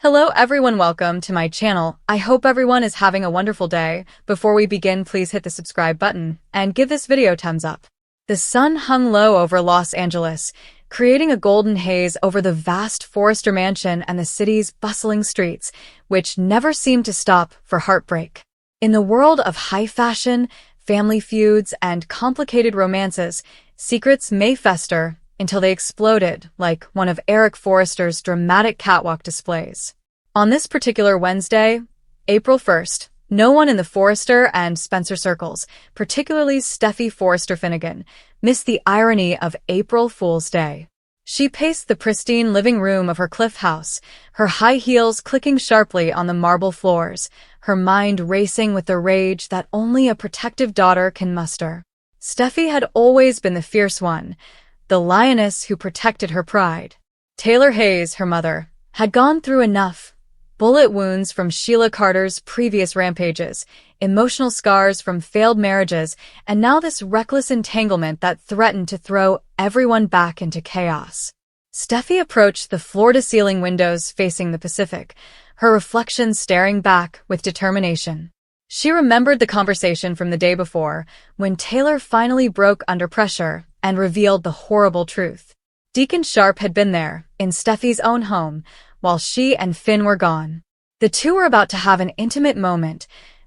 Hello everyone, welcome to my channel. I hope everyone is having a wonderful day. Before we begin, please hit the subscribe button and give this video a thumbs up. The sun hung low over Los Angeles, creating a golden haze over the vast Forrester mansion and the city's bustling streets, which never seemed to stop for heartbreak. In the world of high fashion, family feuds, and complicated romances, secrets may fester until they exploded like one of Eric Forrester's dramatic catwalk displays. On this particular Wednesday, April 1st, no one in the Forrester and Spencer circles, particularly Steffy Forrester Finnegan, missed the irony of April Fool's Day. She paced the pristine living room of her Cliff house, her high heels clicking sharply on the marble floors, her mind racing with the rage that only a protective daughter can muster. Steffy had always been the fierce one, the lioness who protected her pride. Taylor Hayes, her mother, had gone through enough. Bullet wounds from Sheila Carter's previous rampages, emotional scars from failed marriages, and now this reckless entanglement that threatened to throw everyone back into chaos. Steffy approached the floor-to-ceiling windows facing the Pacific, her reflection staring back with determination. She remembered the conversation from the day before, when Taylor finally broke under pressure and revealed the horrible truth. Deacon Sharp had been there, in Steffy's own home, while she and Finn were gone. The two were about to have an intimate moment,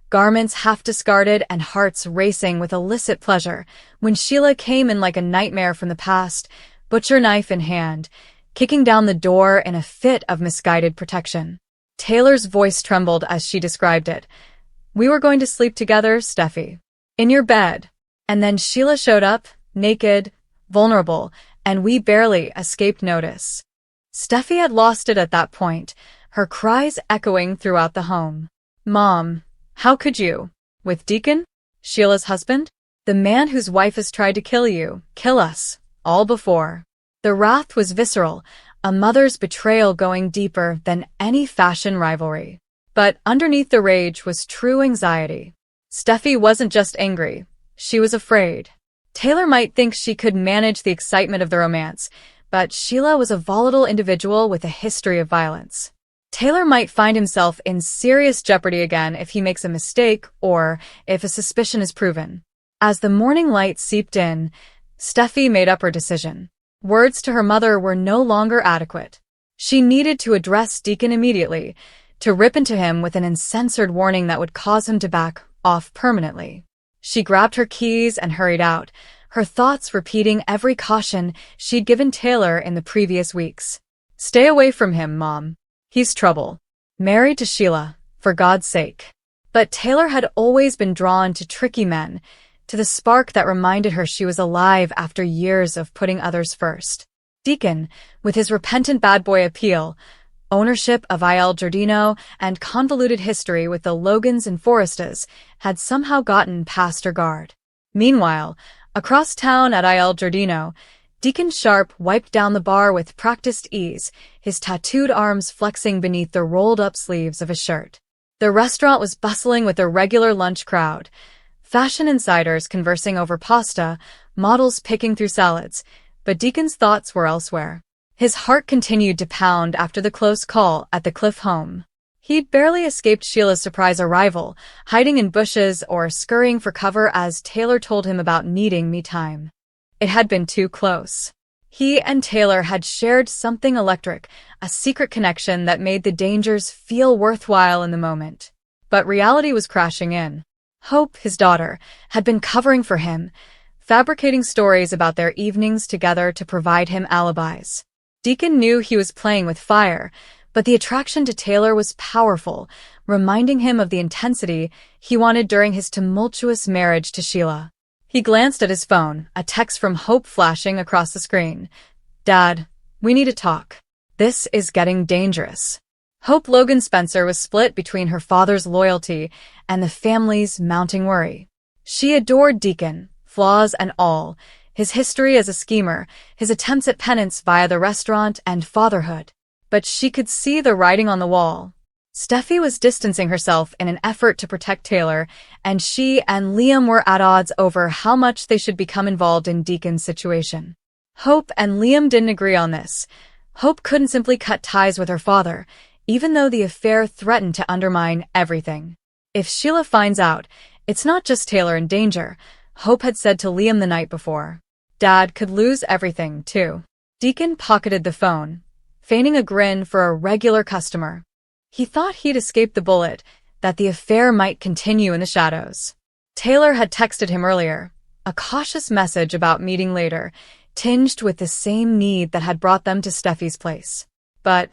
garments half discarded and hearts racing with illicit pleasure, when Sheila came in like a nightmare from the past, butcher knife in hand, kicking down the door in a fit of misguided protection. Taylor's voice trembled as she described it. "We were going to sleep together, Steffy. In your bed. And then Sheila showed up, naked, vulnerable, and we barely escaped notice." Steffy had lost it at that point, her cries echoing throughout the home. "Mom, how could you? With Deacon? Sheila's husband? The man whose wife has tried to kill us, all before." The wrath was visceral, a mother's betrayal going deeper than any fashion rivalry. But underneath the rage was true anxiety. Steffy wasn't just angry, she was afraid. Taylor might think she could manage the excitement of the romance, but Sheila was a volatile individual with a history of violence. Taylor might find himself in serious jeopardy again if he makes a mistake or if a suspicion is proven. As the morning light seeped in, Steffy made up her decision. Words to her mother were no longer adequate. She needed to address Deacon immediately, to rip into him with an uncensored warning that would cause him to back off permanently. She grabbed her keys and hurried out, her thoughts repeating every caution she'd given Taylor in the previous weeks. "Stay away from him, Mom. He's trouble. Married to Sheila, for God's sake." But Taylor had always been drawn to tricky men, to the spark that reminded her she was alive after years of putting others first. Deacon, with his repentant bad boy appeal, ownership of Il Giardino, and convoluted history with the Logans and Forrestas, had somehow gotten past her guard. Meanwhile, across town at Il Giardino, Deacon Sharp wiped down the bar with practiced ease, his tattooed arms flexing beneath the rolled-up sleeves of his shirt. The restaurant was bustling with a regular lunch crowd, fashion insiders conversing over pasta, models picking through salads, but Deacon's thoughts were elsewhere. His heart continued to pound after the close call at the Cliff home. He'd barely escaped Sheila's surprise arrival, hiding in bushes or scurrying for cover as Taylor told him about needing me time. It had been too close. He and Taylor had shared something electric, a secret connection that made the dangers feel worthwhile in the moment. But reality was crashing in. Hope, his daughter, had been covering for him, fabricating stories about their evenings together to provide him alibis. Deacon knew he was playing with fire, but the attraction to Taylor was powerful, reminding him of the intensity he wanted during his tumultuous marriage to Sheila. He glanced at his phone, a text from Hope flashing across the screen. "Dad, we need to talk. This is getting dangerous." Hope Logan Spencer was split between her father's loyalty and the family's mounting worry. She adored Deacon, flaws and all, his history as a schemer, his attempts at penance via the restaurant and fatherhood. But she could see the writing on the wall. Steffy was distancing herself in an effort to protect Taylor, and she and Liam were at odds over how much they should become involved in Deacon's situation. Hope and Liam didn't agree on this. Hope couldn't simply cut ties with her father, even though the affair threatened to undermine everything. If Sheila finds out, it's not just Taylor in danger, Hope had said to Liam the night before. Dad could lose everything, too. Deacon pocketed the phone, feigning a grin for a regular customer. He thought he'd escaped the bullet, that the affair might continue in the shadows. Taylor had texted him earlier, a cautious message about meeting later, tinged with the same need that had brought them to Steffi's place. But,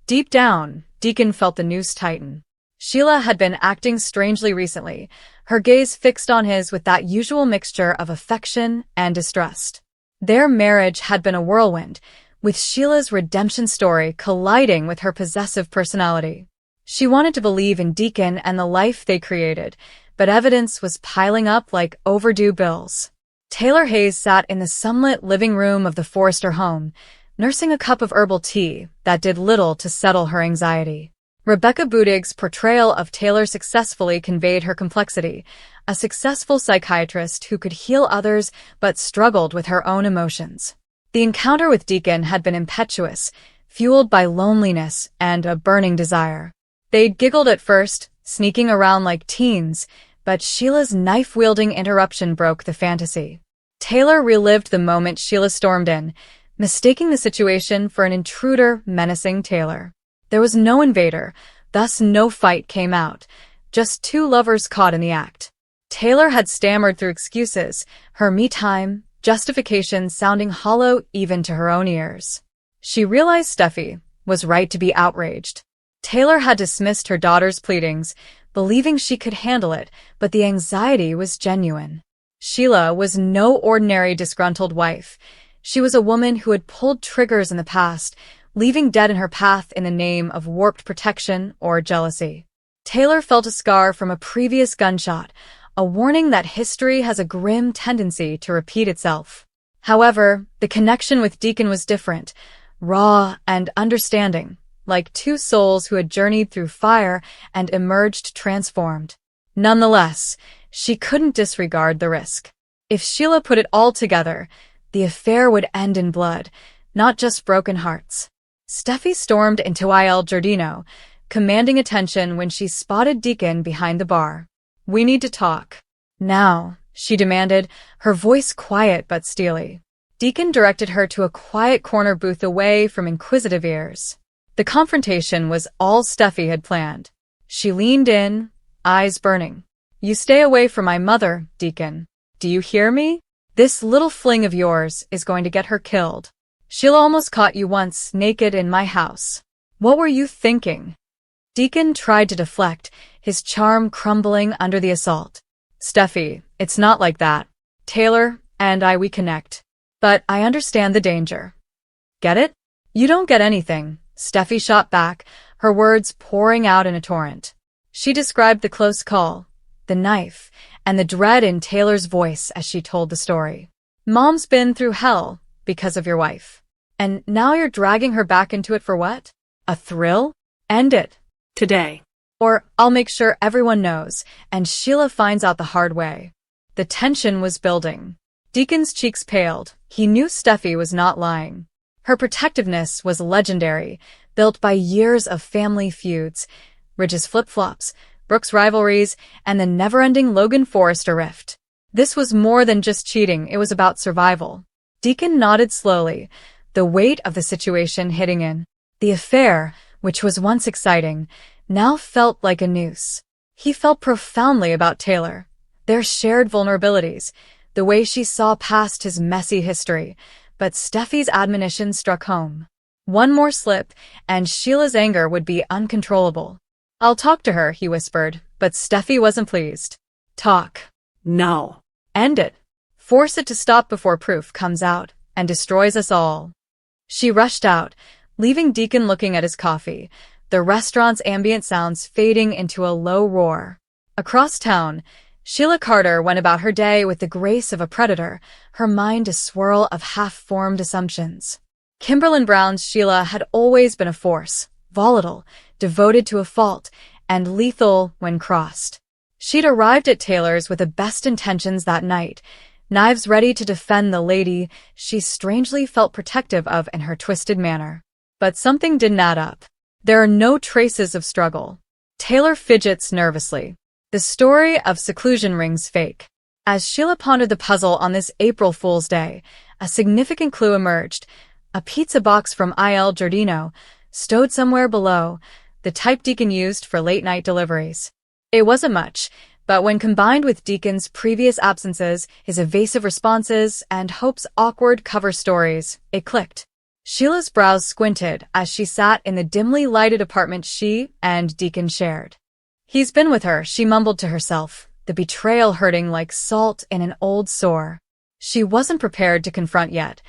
deep down, Deacon felt the noose tighten. Sheila had been acting strangely recently, her gaze fixed on his with that usual mixture of affection and distrust. Their marriage had been a whirlwind, with Sheila's redemption story colliding with her possessive personality. She wanted to believe in Deacon and the life they created, but evidence was piling up like overdue bills. Taylor Hayes sat in the sunlit living room of the Forrester home, nursing a cup of herbal tea that did little to settle her anxiety. Rebecca Budig's portrayal of Taylor successfully conveyed her complexity, a successful psychiatrist who could heal others but struggled with her own emotions. The encounter with Deacon had been impetuous, fueled by loneliness and a burning desire. They'd giggled at first, sneaking around like teens, but Sheila's knife-wielding interruption broke the fantasy. Taylor relived the moment Sheila stormed in, mistaking the situation for an intruder menacing Taylor. There was no invader, thus no fight came out, just two lovers caught in the act. Taylor had stammered through excuses, her me-time, justification sounding hollow even to her own ears. She realized Steffi was right to be outraged. Taylor had dismissed her daughter's pleadings, believing she could handle it, but the anxiety was genuine. Sheila was no ordinary disgruntled wife. She was a woman who had pulled triggers in the past, leaving dead in her path in the name of warped protection or jealousy. Taylor felt a scar from a previous gunshot, a warning that history has a grim tendency to repeat itself. However, the connection with Deacon was different, raw and understanding, like two souls who had journeyed through fire and emerged transformed. Nonetheless, she couldn't disregard the risk. If Sheila put it all together, the affair would end in blood, not just broken hearts. Steffi stormed into Il Giardino, commanding attention when she spotted Deacon behind the bar. "We need to talk. Now," she demanded, her voice quiet but steely. Deacon directed her to a quiet corner booth away from inquisitive ears. The confrontation was all Steffi had planned. She leaned in, eyes burning. "You stay away from my mother, Deacon. Do you hear me? This little fling of yours is going to get her killed. Sheila almost caught you once, naked in my house. What were you thinking?" Deacon tried to deflect, his charm crumbling under the assault. "Steffi, it's not like that. Taylor and we connect. But I understand the danger. Get it?" "You don't get anything," Steffi shot back, her words pouring out in a torrent. She described the close call, the knife, and the dread in Taylor's voice as she told the story. "Mom's been through hell because of your wife. And now you're dragging her back into it for what? A thrill? End it. Today. Or I'll make sure everyone knows, and Sheila finds out the hard way." The tension was building. Deacon's cheeks paled. He knew Steffi was not lying. Her protectiveness was legendary, built by years of family feuds, Ridge's flip-flops, Brooke's rivalries, and the never-ending Logan Forrester rift. This was more than just cheating, it was about survival. Deacon nodded slowly, the weight of the situation hitting in. The affair, which was once exciting, now felt like a noose. He felt profoundly about Taylor, their shared vulnerabilities, the way she saw past his messy history, but Steffi's admonition struck home. One more slip, and Sheila's anger would be uncontrollable. "I'll talk to her," he whispered, but Steffi wasn't pleased. "Talk. No. End it. Force it to stop before proof comes out and destroys us all." She rushed out, leaving Deacon looking at his coffee, the restaurant's ambient sounds fading into a low roar. Across town, Sheila Carter went about her day with the grace of a predator, her mind a swirl of half-formed assumptions. Kimberlin Brown's Sheila had always been a force, volatile, devoted to a fault, and lethal when crossed. She'd arrived at Taylor's with the best intentions that night, knives ready to defend the lady she strangely felt protective of in her twisted manner. But something didn't add up. There are no traces of struggle. Taylor fidgets nervously. The story of seclusion rings fake. As Sheila pondered the puzzle on this April Fool's Day, a significant clue emerged. A pizza box from Il Giardino, stowed somewhere below, the type Deacon used for late-night deliveries. It wasn't much, but when combined with Deacon's previous absences, his evasive responses, and Hope's awkward cover stories, it clicked. Sheila's brows squinted as she sat in the dimly lighted apartment she and Deacon shared. He's been with her, she mumbled to herself, the betrayal hurting like salt in an old sore. She wasn't prepared to confront yet,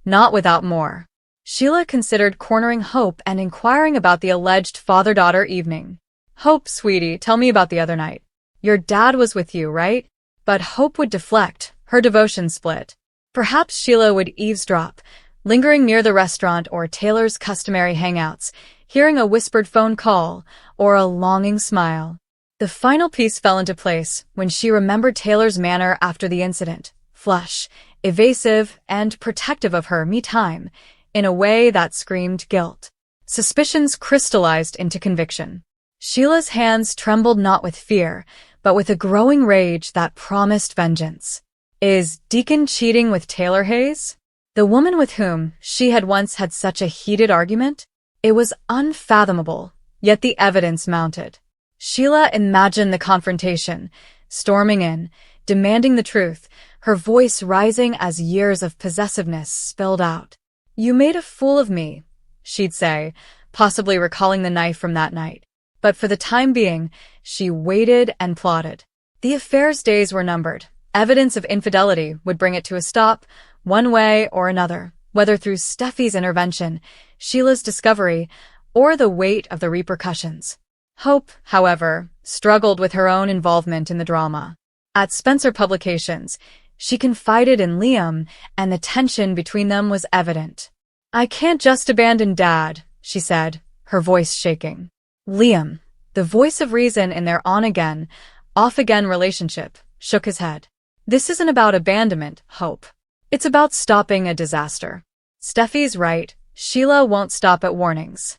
not without more. Sheila considered cornering Hope and inquiring about the alleged father-daughter evening. Hope, sweetie, tell me about the other night. Your dad was with you, right? But Hope would deflect, her devotion split. Perhaps Sheila would eavesdrop, lingering near the restaurant or Taylor's customary hangouts, hearing a whispered phone call or a longing smile. The final piece fell into place when she remembered Taylor's manner after the incident, flush, evasive, and protective of her me-time, in a way that screamed guilt. Suspicions crystallized into conviction. Sheila's hands trembled not with fear, but with a growing rage that promised vengeance. Is Deacon cheating with Taylor Hayes? The woman with whom she had once had such a heated argument? It was unfathomable, yet the evidence mounted. Sheila imagined the confrontation, storming in, demanding the truth, her voice rising as years of possessiveness spilled out. You made a fool of me, she'd say, possibly recalling the knife from that night. But for the time being, she waited and plotted. The affair's days were numbered. Evidence of infidelity would bring it to a stop, one way or another, whether through Steffi's intervention, Sheila's discovery, or the weight of the repercussions. Hope, however, struggled with her own involvement in the drama. At Spencer Publications, she confided in Liam, and the tension between them was evident. I can't just abandon Dad, she said, her voice shaking. Liam, the voice of reason in their on-again, off-again relationship, shook his head. This isn't about abandonment, Hope. It's about stopping a disaster. Steffi's right, Sheila won't stop at warnings.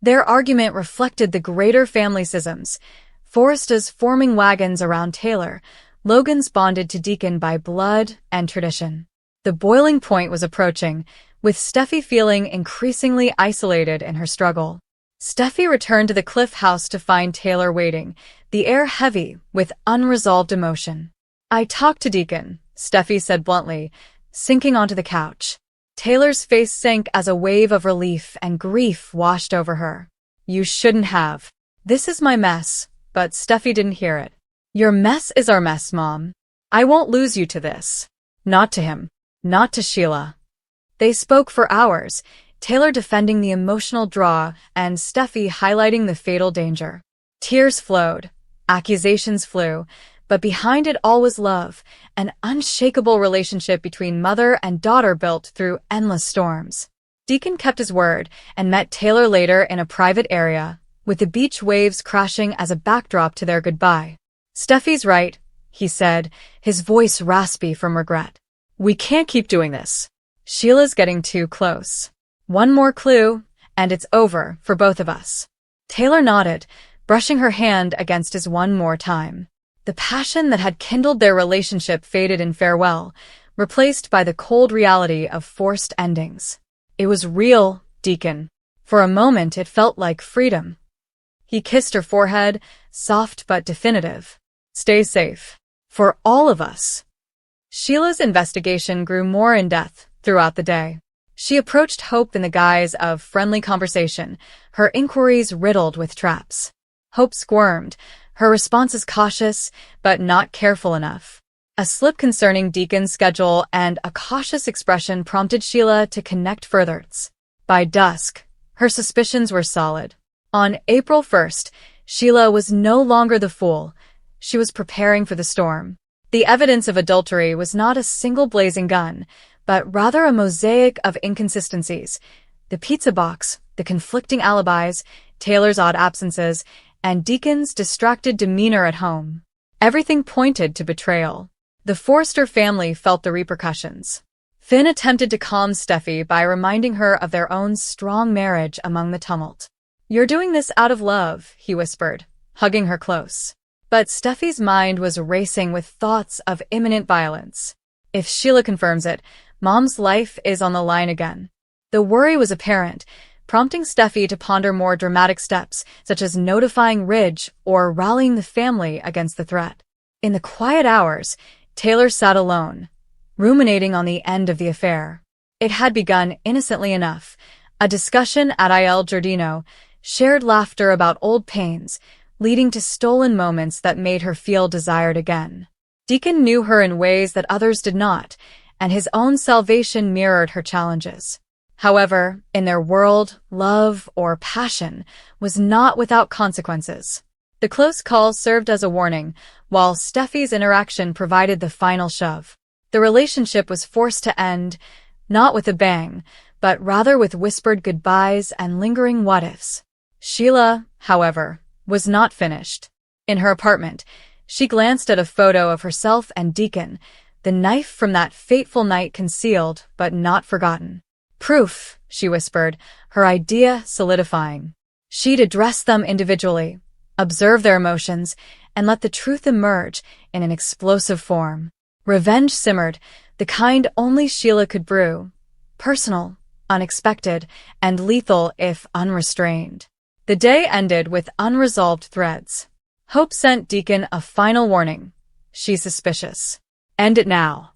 Their argument reflected the greater family schisms. Forresta's forming wagons around Taylor, Logan's bonded to Deacon by blood and tradition. The boiling point was approaching, with Steffi feeling increasingly isolated in her struggle. Steffi returned to the Cliff House to find Taylor waiting, the air heavy with unresolved emotion. I talked to Deacon, Steffi said bluntly, sinking onto the couch. Taylor's face sank as a wave of relief and grief washed over her. You shouldn't have. This is my mess, but Steffi didn't hear it. Your mess is our mess, Mom. I won't lose you to this. Not to him. Not to Sheila. They spoke for hours, Taylor defending the emotional draw and Steffi highlighting the fatal danger. Tears flowed. Accusations flew. But behind it all was love, an unshakable relationship between mother and daughter built through endless storms. Deacon kept his word and met Taylor later in a private area, with the beach waves crashing as a backdrop to their goodbye. Steffi's right, he said, his voice raspy from regret. We can't keep doing this. Sheila's getting too close. One more clue, and it's over for both of us. Taylor nodded, brushing her hand against his one more time. The passion that had kindled their relationship faded in farewell, replaced by the cold reality of forced endings. It was real, Deacon. For a moment it felt like freedom. He kissed her forehead, soft but definitive. Stay safe. For all of us. Sheila's investigation grew more in-depth throughout the day. She approached Hope in the guise of friendly conversation, her inquiries riddled with traps. Hope squirmed, her responses cautious, but not careful enough. A slip concerning Deacon's schedule and a cautious expression prompted Sheila to connect further. By dusk, her suspicions were solid. On April 1st, Sheila was no longer the fool. She was preparing for the storm. The evidence of adultery was not a single blazing gun, but rather a mosaic of inconsistencies. The pizza box, the conflicting alibis, Taylor's odd absences, and Deacon's distracted demeanor at home. Everything pointed to betrayal. The Forrester family felt the repercussions. Finn attempted to calm Steffi by reminding her of their own strong marriage among the tumult. "You're doing this out of love," he whispered, hugging her close. But Steffi's mind was racing with thoughts of imminent violence. If Sheila confirms it, Mom's life is on the line again. The worry was apparent, prompting Steffi to ponder more dramatic steps, such as notifying Ridge or rallying the family against the threat. In the quiet hours, Taylor sat alone, ruminating on the end of the affair. It had begun innocently enough, a discussion at Il Giardino, shared laughter about old pains, leading to stolen moments that made her feel desired again. Deacon knew her in ways that others did not, and his own salvation mirrored her challenges. However, in their world, love or passion was not without consequences. The close call served as a warning, while Steffi's interaction provided the final shove. The relationship was forced to end, not with a bang, but rather with whispered goodbyes and lingering what-ifs. Sheila, however, was not finished. In her apartment, she glanced at a photo of herself and Deacon, the knife from that fateful night concealed but not forgotten. "Proof," she whispered, her idea solidifying. She'd address them individually, observe their emotions, and let the truth emerge in an explosive form. Revenge simmered, the kind only Sheila could brew. Personal, unexpected, and lethal if unrestrained. The day ended with unresolved threads. Hope sent Deacon a final warning. "She's suspicious. End it now."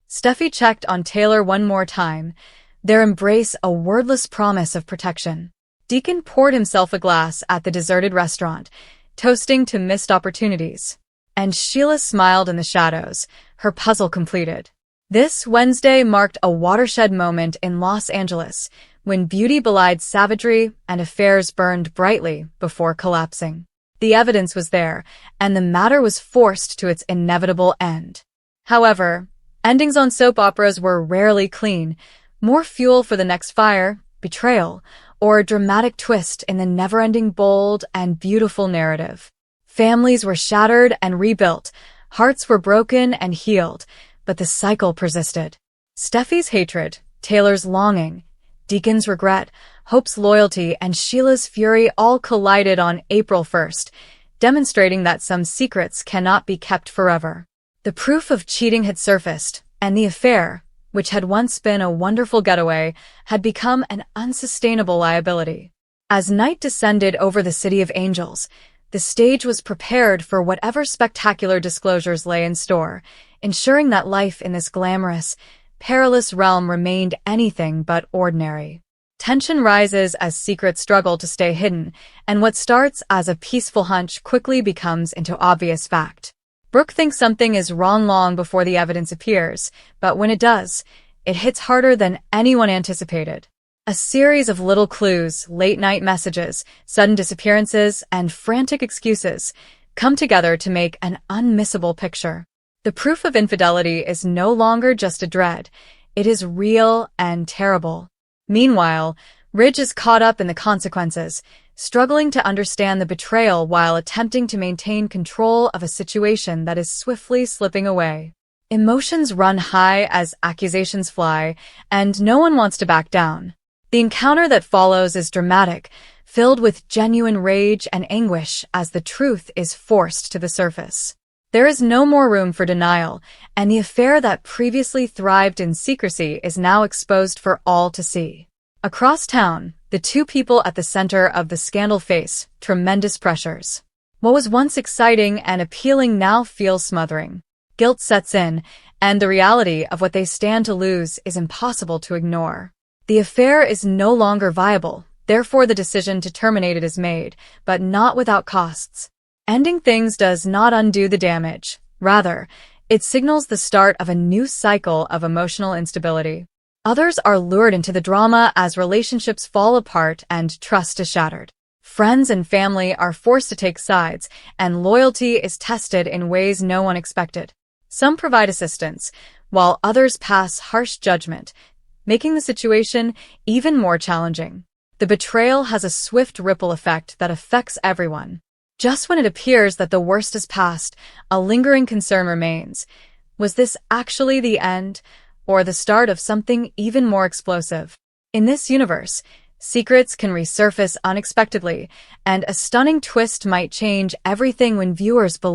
Steffi checked on Taylor one more time, their embrace a wordless promise of protection. Deacon poured himself a glass at the deserted restaurant, toasting to missed opportunities. And Sheila smiled in the shadows, her puzzle completed. This Wednesday marked a watershed moment in Los Angeles, when beauty belied savagery and affairs burned brightly before collapsing. The evidence was there, and the matter was forced to its inevitable end. However, endings on soap operas were rarely clean, more fuel for the next fire, betrayal, or a dramatic twist in the never-ending bold and beautiful narrative. Families were shattered and rebuilt, hearts were broken and healed, but the cycle persisted. Steffi's hatred, Taylor's longing, Deacon's regret, Hope's loyalty, and Sheila's fury all collided on April 1st, demonstrating that some secrets cannot be kept forever. The proof of cheating had surfaced, and the affair, which had once been a wonderful getaway, had become an unsustainable liability. As night descended over the City of Angels, the stage was prepared for whatever spectacular disclosures lay in store, ensuring that life in this glamorous, perilous realm remained anything but ordinary. Tension rises as secrets struggle to stay hidden, and what starts as a peaceful hunch quickly becomes into obvious fact. Brooke thinks something is wrong long before the evidence appears, but when it does, it hits harder than anyone anticipated. A series of little clues, late-night messages, sudden disappearances, and frantic excuses come together to make an unmissable picture. The proof of infidelity is no longer just a dread. It is real and terrible. Meanwhile, Ridge is caught up in the consequences, struggling to understand the betrayal while attempting to maintain control of a situation that is swiftly slipping away. Emotions run high as accusations fly, and no one wants to back down. The encounter that follows is dramatic, filled with genuine rage and anguish as the truth is forced to the surface. There is no more room for denial, and the affair that previously thrived in secrecy is now exposed for all to see. Across town, the two people at the center of the scandal face tremendous pressures. What was once exciting and appealing now feels smothering. Guilt sets in, and the reality of what they stand to lose is impossible to ignore. The affair is no longer viable, therefore the decision to terminate it is made, but not without costs. Ending things does not undo the damage. Rather, it signals the start of a new cycle of emotional instability. Others are lured into the drama as relationships fall apart and trust is shattered. Friends and family are forced to take sides, and loyalty is tested in ways no one expected. Some provide assistance, while others pass harsh judgment, making the situation even more challenging. The betrayal has a swift ripple effect that affects everyone. Just when it appears that the worst is past, a lingering concern remains. Was this actually the end, or the start of something even more explosive? In this universe, Secrets can resurface unexpectedly, and a stunning twist might change everything when viewers believe